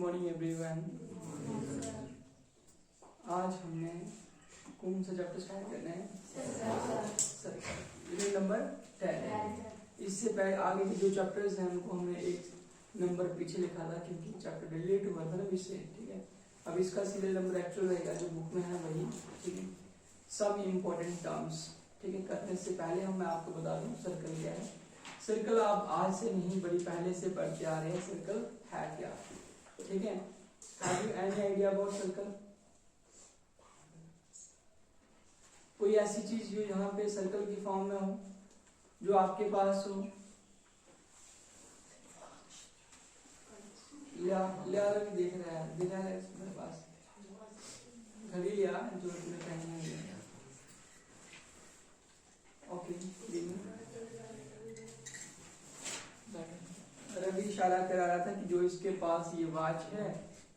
Morning everyone. आज हमने कौन सा चैप्टर स्टार्ट करना है? Unit number 10। इससे पहले आगे के जो चैप्टर्स हैं उनको हमने एक नंबर पीछे लिखा था क्योंकि चैप्टर डिलीट हुआ था ना इससे, ठीक है। अब इसका सीरियल नंबर एक्चुअल रहेगा जो बुक में है वही, ठीक है। सब इम्पोर्टेंट टर्म्स, ठीक है। करने से पहले मैं आपको बता दूं सर्कल क्या है। सर्कल आप आज से नहीं बड़ी पहले से पढ़ते आ रहे हैं सर्कल है क्या, ठीक है। Have you any idea about circle? कोई ऐसी चीज जो यहाँ पे सर्कल की फॉर्म में हो जो आपके पास हो? लिया भी देख रहा है, दिखा है मेरे पास घड़ी लिया जो तुम्हें पहनना है। ओके, रवि इशारा करा रहा था कि जो इसके पास ये वॉच है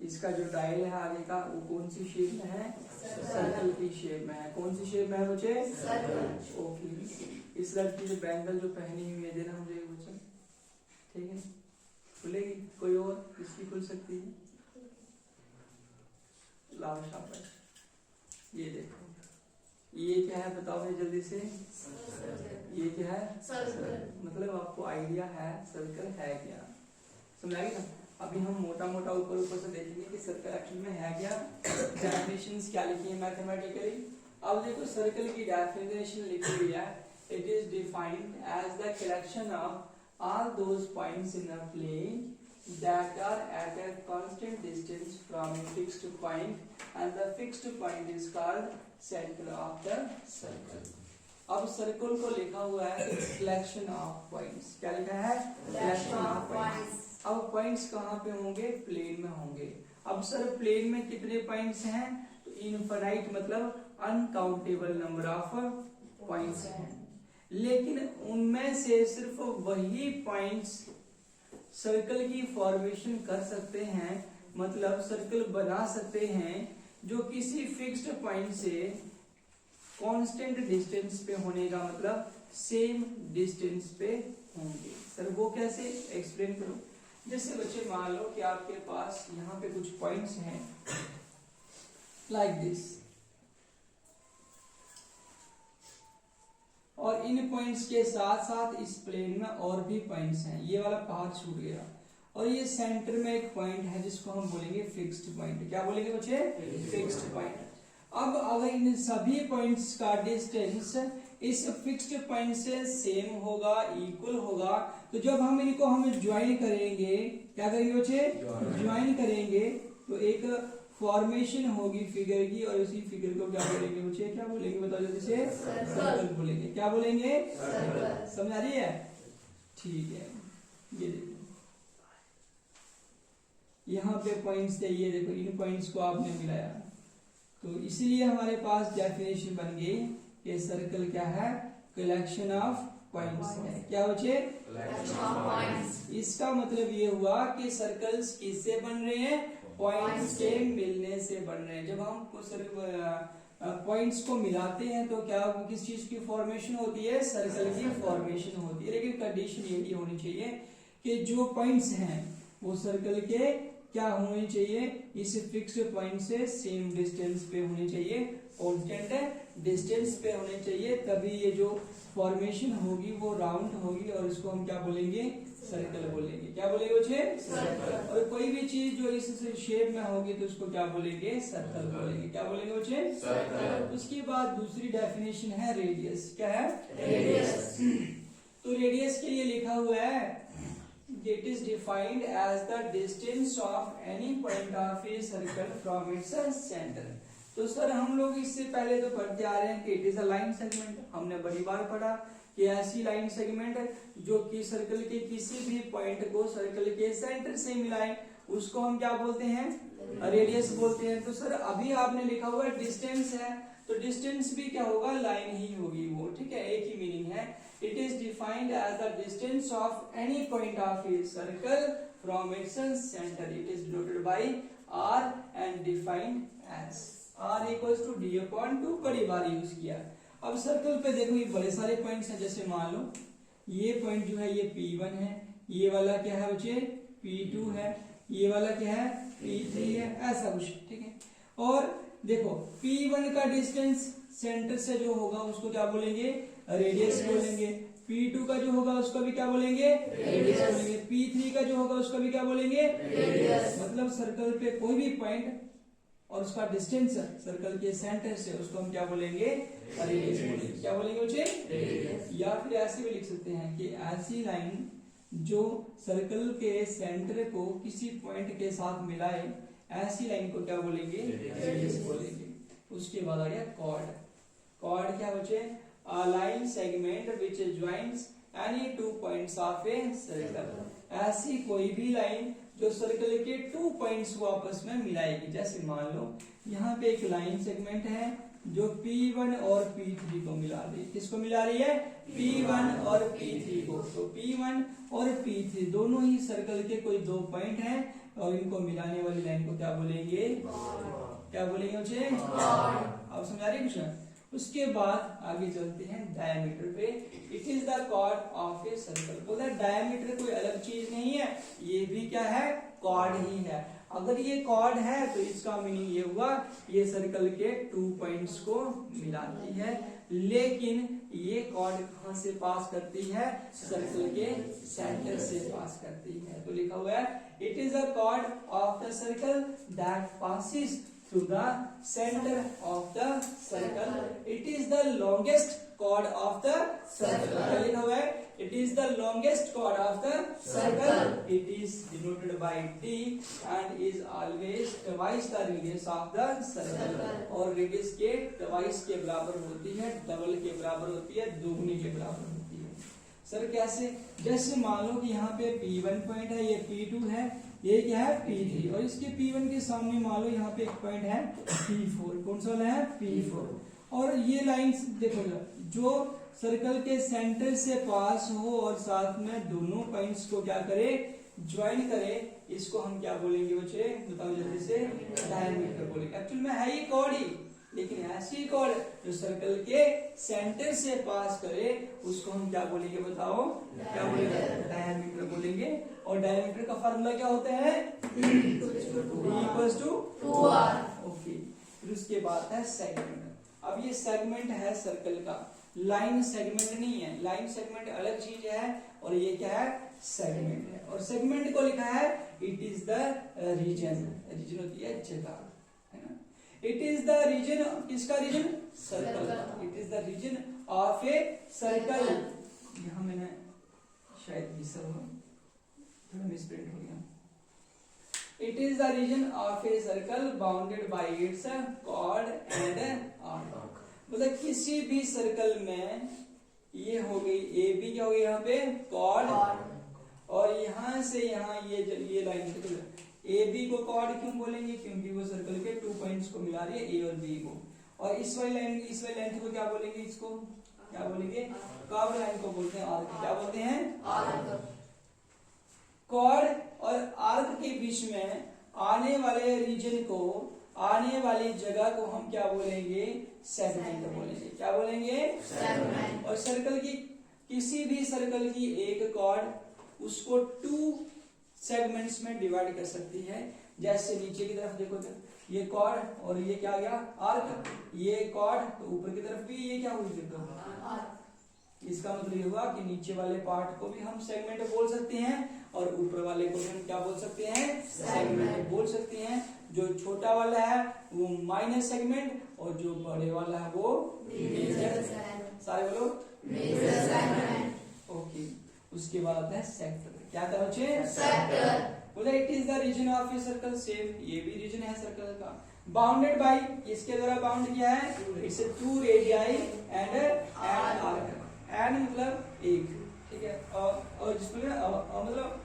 इसका जो डायल है आगे का वो कौन सी शेप में है? सर्कल की शेप में है। कौन सी शेप में है बच्चे? सर्कल। ओके, इस लड़की ने बैंगल जो पहनी हुई है देना मुझे बच्चे, ठीक है। खुलेगी? कोई और किसकी खुल सकती है? लाओ शाबाश। ये देखो ये क्या है बताओ मुझे जल्दी से। ये क्या है? सर्कल। मतलब आपको आइडिया है सर्कल है क्या, समझ आ गया ना। अभी हम मोटा मोटा ऊपर से देखेंगे कि सर्कल एक्चुअली में है क्या, डेफिनेशंस क्या लिखी है मैथमेटिकली। अब देखो सर्कल की डेफिनेशन लिखी हुई है, it is defined as the collection of all those points in a plane that are at a constant distance from a fixed point and the fixed point is called center of the circle. अब circle को लिखा हुआ है collection of points. क्या लिखा है? Collection of points. अब points कहाँ पे होंगे? प्लेन में होंगे। अब सर प्लेन में कितने पॉइंट्स हैं? तो इनफाइनाइट मतलब अनकाउंटेबल नंबर ऑफ पॉइंट्स हैं, लेकिन उनमें से सिर्फ वही पॉइंट्स सर्कल की फॉर्मेशन कर सकते हैं, मतलब सर्कल बना सकते हैं जो किसी फिक्स्ड पॉइंट से कांस्टेंट डिस्टेंस पे होने का मतलब सेम डिस्टेंस पे होंगे। सर वो कैसे एक्सप्लेन करो? जैसे बच्चे मान लो कि आपके पास यहाँ पे कुछ पॉइंट्स हैं लाइक दिस, और इन पॉइंट्स के साथ साथ इस प्लेन में और भी पॉइंट्स हैं। ये वाला पार्ट छूट गया और ये सेंटर में एक पॉइंट है जिसको हम बोलेंगे फिक्स्ड पॉइंट। क्या बोलेंगे बच्चे? Fixed point. अब अगर इन सभी पॉइंट्स का डिस्टेंस इस फिक्स्ड पॉइंट से सेम होगा, इक्वल होगा, तो जब हम ज्वाइन करेंगे, क्या करेंगे बच्चे? ज्वाइन करेंगे तो एक फॉर्मेशन होगी फिगर की, और उसी फिगर को क्या बोलेंगे बच्चे? क्या बोलेंगे बताओ जल्दी से? सर्कल बोलेंगे। क्या बोलेंगे? सर्कल। समझ आ रही है? ठीक है, ये देखो यहाँ पे पॉइंट्स थे, ये देखो इन पॉइंट्स को आपने मिलाया, तो इसीलिए हमारे पास डेफिनेशन बन गई कि सर्कल क्या है? कलेक्शन ऑफ पॉइंट्स है। क्या बच्चे? Collection of points. इसका मतलब ये हुआ कि सर्कल्स किससे बन रहे हैं? पॉइंट्स के मिलने से बन रहे हैं। जब हम पॉइंट्स को मिलाते हैं तो क्या किस चीज की फॉर्मेशन होती है? सर्कल की फॉर्मेशन होती है। लेकिन कंडीशन ये होनी चाहिए कि जो पॉइंट्स हैं वो सर्कल के क्या होने चाहिए? इस फिक्स पॉइंट से सेम डिस्टेंस पे होने चाहिए, कांस्टेंट डिस्टेंस पे होने चाहिए, तभी ये जो फॉर्मेशन होगी वो राउंड होगी और इसको हम क्या बोलेंगे? सर्कल बोलेंगे। क्या बोलेंगे बच्चे? सर्कल। और कोई भी चीज जो इस शेप में होगी तो उसको क्या बोलेंगे? सर्कल बोलेंगे। क्या बोलेंगे बच्चे? सर्कल। उसके बाद दूसरी डेफिनेशन है रेडियस। क्या है? रेडियस। तो रेडियस के लिए लिखा हुआ है it is defined as the distance of any point of a circle from its center. तो सर हम लोग इससे पहले तो पढ़ते आ रहे हैं कि it is a line segment. हमने बड़ी बार पढ़ा कि ऐसी लाइन सेगमेंट जो कि सर्कल के किसी भी पॉइंट को सर्कल के सेंटर से मिलाए उसको हम क्या बोलते हैं? रेडियस बोलते हैं। तो सर अभी आपने लिखा हुआ डिस्टेंस है, तो डिस्टेंस भी क्या होगा? लाइन ही होगी वो, ठीक है, एक ही मीनिंग है। It is defined as the distance of any point of a circle from its center. It is denoted by r and defined as r equals to d upon 2 बड़ी बार यूज किया। अब circle पे देखो ये बड़े सारे points हैं, जैसे मान लो ये पॉइंट जो है ये P1 है, ये वाला क्या है बच्चे? P2 है, ये वाला क्या है? P3 है, ऐसा कुछ, ठीक है। और देखो P1 का डिस्टेंस सेंटर से जो होगा उसको क्या बोलेंगे, रेडियस बोलेंगे। P2 का जो होगा उसको भी क्या बोलेंगे, रेडियस बोलेंगे। P3 का जो होगा उसको भी क्या बोलेंगे, रेडियस। मतलब सर्कल पे कोई भी पॉइंट और उसका डिस्टेंस सर्कल के सेंटर से उसको हम क्या बोलेंगे, रेडियस बोलेंगे। क्या बोलेंगे उसे, रेडियस। या फिर ऐसे भी लिख सकते हैं कि ऐसी लाइन जो सर्कल के सेंटर को किसी पॉइंट के साथ मिलाए, ऐसी लाइन को क्या बोलेंगे, रेडियस बोलेंगे। उसके बाद आ गया कॉर्ड। कॉर्ड क्या बचे, a line segment which joins any two points of a circle. ऐसी कोई भी लाइन जो सर्कल के 2 पॉइंट्स को आपस में मिलाएगी। जैसे मान लो यहाँ पे एक लाइन सेगमेंट है जो P1 और P3 को मिला रही है। किसको मिला रही है, P1 और P3 को। तो P1 और P3 दोनों ही सर्कल के कोई 2 पॉइंट हैं और इनको मिलाने वाली लाइन को क्या बोलेंगे, क्या बोलेंगे उसे, आप समझा रहे कुछ। उसके बाद आगे चलते हैं डायमीटर पे। It is the chord of a circle. बोला डायमीटर कोई अलग चीज नहीं है, ये भी क्या है, कॉर्ड ही है। अगर ये कॉर्ड है तो इसका मीनिंग ये हुआ ये सर्कल के 2 पॉइंट्स को मिलाती है। लेकिन ये कॉर्ड कहां से पास करती है, सर्कल के सेंटर से पास करती है। तो लिखा हुआ है it is a cord of the circle that passes through the center of the circle. It is the longest chord of the circle. क्या लिखा हुआ है, it is the longest chord of the circle. It is denoted by D and is always twice the radius of the circle. और radius के twice के बराबर होती है, डबल के बराबर होती है, दोगुनी के बराबर होती है। सर कैसे, जैसे मान लो कि यहाँ पे P1 पॉइंट है, ये P2 है, ये क्या है P3, और इसके P1 के सामने मान लो यहाँ पे एक पॉइंट है P4। कौन सा वाला है, P4। और ये लाइन देखो जो सर्कल के सेंटर से पास हो और साथ में दोनों पॉइंट्स को क्या करे, ज्वाइन करे, इसको हम क्या बोलेंगे बच्चे, बताओ जल्दी से, डायमीटर बोलेंगे। एक्चुअल में है ये कॉर्ड ही, लेकिन ऐसी कॉर्ड जो सर्कल के सेंटर से पास करे उसको हम क्या बोलेंगे, बताओ क्या बोलेंगे, डायमीटर बोलेंगे। और डायमीटर का फार्मूला क्या होता है, D=2R। ओके, फिर उसके बाद है सेगमेंट। अब ये सेगमेंट है सर्कल का, लाइन सेगमेंट नहीं है। लाइन सेगमेंट अलग चीज है और ये क्या है, सेगमेंट है। और सेगमेंट को लिखा है it is the region. Region होती है जगह, है ना। इट इज द रीजन, किसका region, circle. It is the region of a circle. यहां मैंने शायद थोड़ा मिसप्रिंट हो गया। It is the region of a circle bounded by its chord and arc. मतलब किसी भी सर्कल में ये हो गई ए बी, क्या हो गई यहाँ पे कॉर्ड, और यहाँ से यहाँ ये लाइन ए बी को कॉर्ड क्यों बोलेंगे, क्योंकि वो सर्कल के 2 पॉइंट्स को मिला रही है, ए और बी को। और इस वाली लाइन को क्या बोलेंगे, इसको क्या बोलेंगे, कर्व लाइन को बोलते हैं आर्क। क्या बोलते हैं, आर्क। कॉर्ड और आर्क के बीच में आने वाले रीजन को, आने वाली जगह को हम क्या बोलेंगे, सेगमेंट बोलेंगे। क्या बोलेंगे, सेगमेंट। और सर्कल की, किसी भी सर्कल की एक कॉर्ड उसको 2 सेगमेंट्स में डिवाइड कर सकती है। जैसे नीचे की तरफ देखो तो ये कॉर्ड और ये क्या आ गया, आर्क। ये कॉर्ड तो ऊपर की तरफ भी ये क्या हुई, देखो आर्क। इसका मतलब ये हुआ कि नीचे वाले पार्ट को भी हम सेगमेंट बोल सकते हैं और ऊपर वाले को भी हम क्या बोल सकते हैं, सेगमेंट बोल सकते हैं। जो छोटा वाला है वो माइनर सेगमेंट और जो बड़े वाला है वो मेजर। सारे बोलो, मेजर सेगमेंट। ओके, उसके बाद आता है सेक्टर। क्या था बच्चे, सेक्टर। बोले it is the region of a circle, same ये भी रीजन है सर्कल का। बाउंडेड बाय, इसके द्वारा बाउंड किया है, it's 2 radii and arc. And मतलब एक, ठीक है। और जिसमें मतलब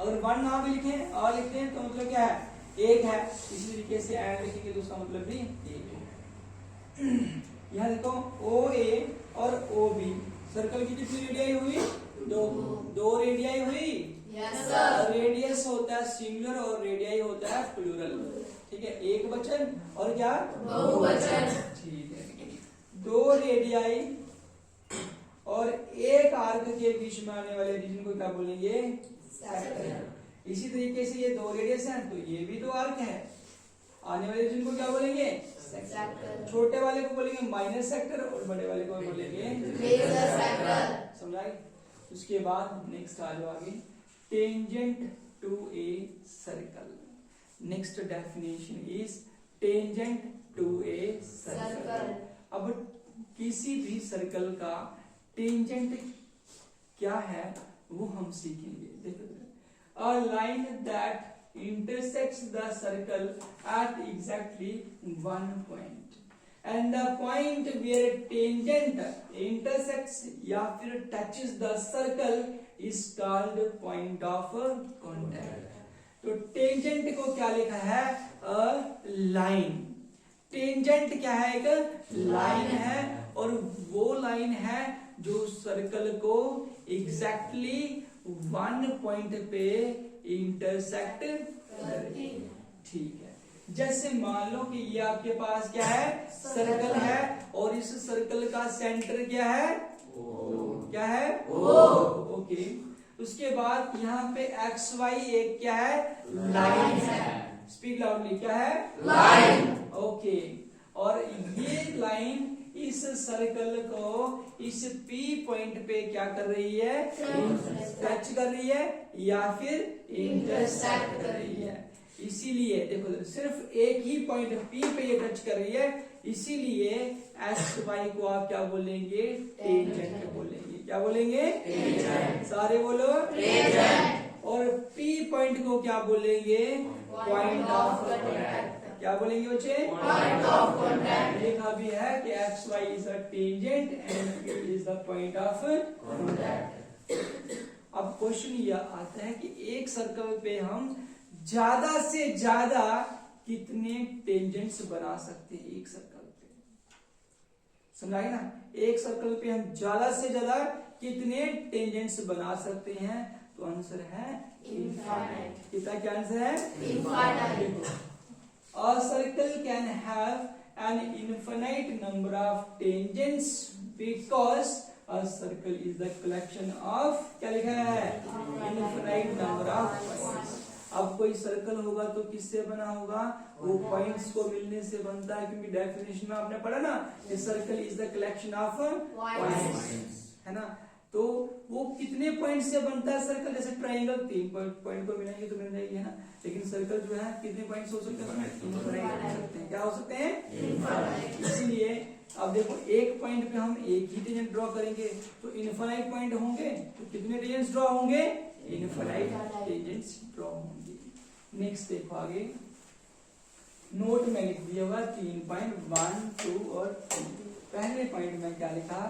अगर 1 ना भी लिखे और लिखते हैं तो मतलब क्या है, एक है। इसी तरीके से एंड लिखेंगे तो उसका मतलब भी एक है। यहाँ देखो ओ ए और ओ बी, सर्कल की कितनी रेडियाई हुई, 2 रेडियाई हुई। Yes sir. रेडियस होता है सिंगुलर और रेडियाई होता है प्लूरल, ठीक है। एक वचन और क्या, बहुवचन, ठीक है। 2 रेडियाई और एक आर्क के बीच में आने वाले रीजन को क्या बोलेंगे, सेक्टर। इसी तरीके से ये 2 रेडियस हैं तो ये भी 2 आर्क है। आने वाले रीजन को क्या बोलेंगे? सेक्टर। छोटे वाले को बोलेंगे माइनर सेक्टर और बड़े वाले को बोलेंगे मेजर सेक्टर। समझाई? उसके बाद नेक्स्ट आ जाओ आगे, tangent to a circle. Next definition is tangent to a circle. अब किसी भी सर्कल का टेंजेंट क्या है वो हम सीखेंगे। देखो, a line that intersects the circle at exactly one point and the point where tangent intersects या फिर touches the circle is called point of contact। तो टेंजेंट को क्या लिखा है? A line. टेंजेंट क्या है? एक लाइन है और वो लाइन है जो सर्कल को एग्जैक्टली 1 पॉइंट पे इंटरसेक्ट करती। ठीक है। जैसे मान लो कि ये आपके पास क्या है? सर्कल है और इस सर्कल का सेंटर क्या है? क्या है? ओके। उसके बाद यहाँ पे एक्स वाई एक क्या है? लाइन है। स्पीक लाउडली, क्या है? लाइन। ओके। और ये लाइन इस सर्कल को इस P पॉइंट पे क्या कर रही है? टच कर रही है या फिर इंटरसेक्ट कर रही है। इसीलिए देखो सिर्फ एक ही पॉइंट P पे ये टच कर रही है, इसीलिए एक्स वाई को आप क्या बोलेंगे? टेंजेंट बोलेंगे। क्या बोलेंगे? टेंजेंट। सारे बोलो टेंजेंट। और P पॉइंट को क्या बोलेंगे? Point of contact. क्या बोलेंगे बच्चे? Point of contact. लिखा भी है कि X Y is a tangent and it is the point of contact. अब क्वेश्चन यह आता है कि एक सर्कल पे हम ज्यादा से ज्यादा कितने टेंजेंट्स बना सकते हैं एक सर्कल पे? समझाए ना? एक सर्कल पे हम ज्यादा से ज्यादा कितने टेंजेंट्स बना सकते हैं? तो आंसर है इनफाइनाइट। कितना क्या आंसर है? Infinite. A circle can have an infinite number of tangents because a circle is the collection of क्या लिखा है? Infinite number of points। अब कोई सर्कल होगा तो किससे बना होगा? वो पॉइंट्स को मिलने से बनता है, क्योंकि डेफिनेशन में आपने पढ़ा ना, circle is the collection of points, है ना? तो वो कितने पॉइंट से बनता है सर्कल? जैसे ट्रायंगल 3 पॉइंट को मिलाएंगे तो मिल जाएगी, है ना? लेकिन सर्कल जो है कितने पॉइंट्स हो सकते हैं? इनफाइनाइट हो सकते हैं। क्या हो सकते हैं? इनफाइनाइट। इसीलिए अब देखो एक पॉइंट पे हम एक ही टेंजेंट ड्रॉ करेंगे तो इनफाइनाइट पॉइंट होंगे, तो कितने टेंजेंट्स ड्रॉ होंगे? इनफाइनाइट टेंजेंट्स ड्रॉ होंगे। नेक्स्ट देखो आगे, नोट में लिख दिया हुआ 3.1, 2 और 3। पहले पॉइंट में क्या लिखा?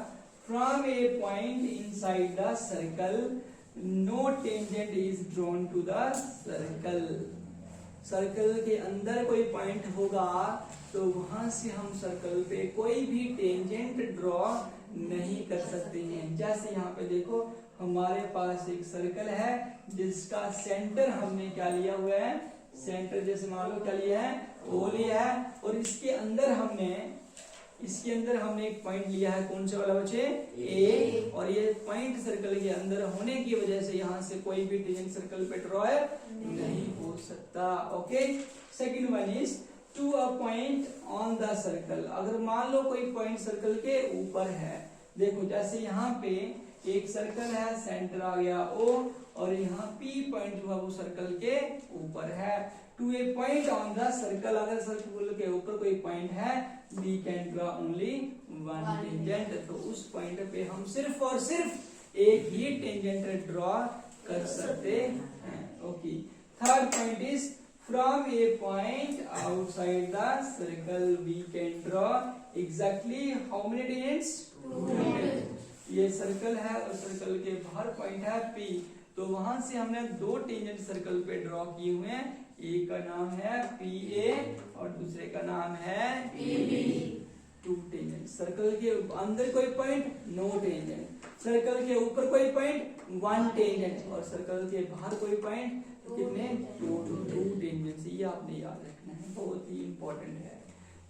From a point inside the circle, no tangent is drawn to the circle। Circle के अंदर कोई पॉइंट होगा तो वहां से हम सर्कल पे कोई भी टेंजेंट ड्रॉ नहीं कर सकते हैं। जैसे यहाँ पे देखो हमारे पास एक सर्कल है जिसका सेंटर हमने क्या लिया हुआ है? सेंटर जैसे मान लो क्या लिया है? O लिया है। और इसके अंदर हमने एक पॉइंट लिया है, कौन सा वाला बच्चे? A। और ये पॉइंट सर्कल के अंदर होने की वजह से यहाँ से कोई भी टेंजेंट सर्कल पे ड्रॉ नहीं हो सकता। Okay. Second one is to a point on the circle. अगर मान लो कोई पॉइंट सर्कल के ऊपर है, देखो जैसे यहाँ पे एक सर्कल है, सेंटर आ गया O और यहाँ P पॉइंट जो है वो सर्कल के ऊपर है। To a point on the circle, अगर सर्कल के ऊपर कोई पॉइंट है, we can draw only one tangent. तो उस पॉइंट पे हम सिर्फ और सिर्फ एक ही टेंजेंट ड्रॉ कर सकते हैं। Okay. Third point is from a point outside the circle we can draw exactly how many tangents? 2। ये सर्कल है और सर्कल के बाहर पॉइंट है P, तो वहां से हमने 2 टेंजेंट सर्कल पे ड्रॉ किए हुए हैं। एक का नाम है PA और दूसरे का नाम है PB। 2 टेंजेंट। सर्कल के अंदर कोई पॉइंट? No tangent. सर्कल के ऊपर कोई पॉइंट? 1 टेंजेंट। और सर्कल के बाहर कोई पॉइंट? तो कितने? 2 टेंजेंट। ये आपने याद रखना है, बहुत ही इंपॉर्टेंट है।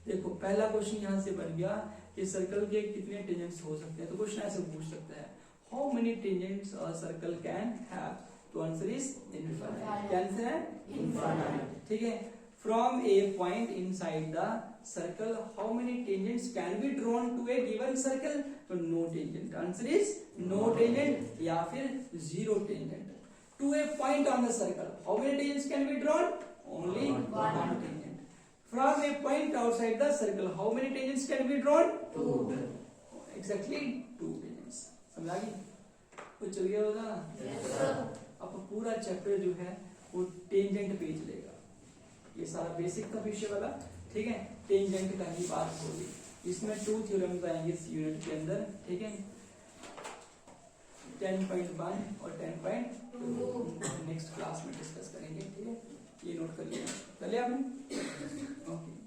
देखो पहला क्वेश्चन यहाँ से बन गया कि सर्कल के कितने टेंजेंट्स हो सकते हैं। तो क्वेश्चन ऐसे पूछ सकता है, how many tangents a circle can have? तो आंसर इज इनफाइनाइट। क्या आंसर है? इनफाइनाइट। ठीक है। From a point inside the circle how many tangents can be drawn to a given circle? तो no tangent. Answer is no tangent या फिर zero tangent. To a point on the circle how many tangents can be drawn? Only one tangent. From a point outside the circle how many tangents can be drawn? Two. Exactly two tangents. समझ आ गई? कुछ चल गया होगा? अब पूरा chapter जो है वो टेंजेंट पे चलेगा। ये सारा बेसिक का विषय वाला, ठीक है, टेंजेंट का ही बात होगी। इसमें 2 थ्योरम्स आएंगे इस यूनिट के अंदर, ठीक है, 10.1 और 10.2 नेक्स्ट क्लास में डिस्कस करेंगे। ठीक है, ये नोट कर लिया आपने? ओके।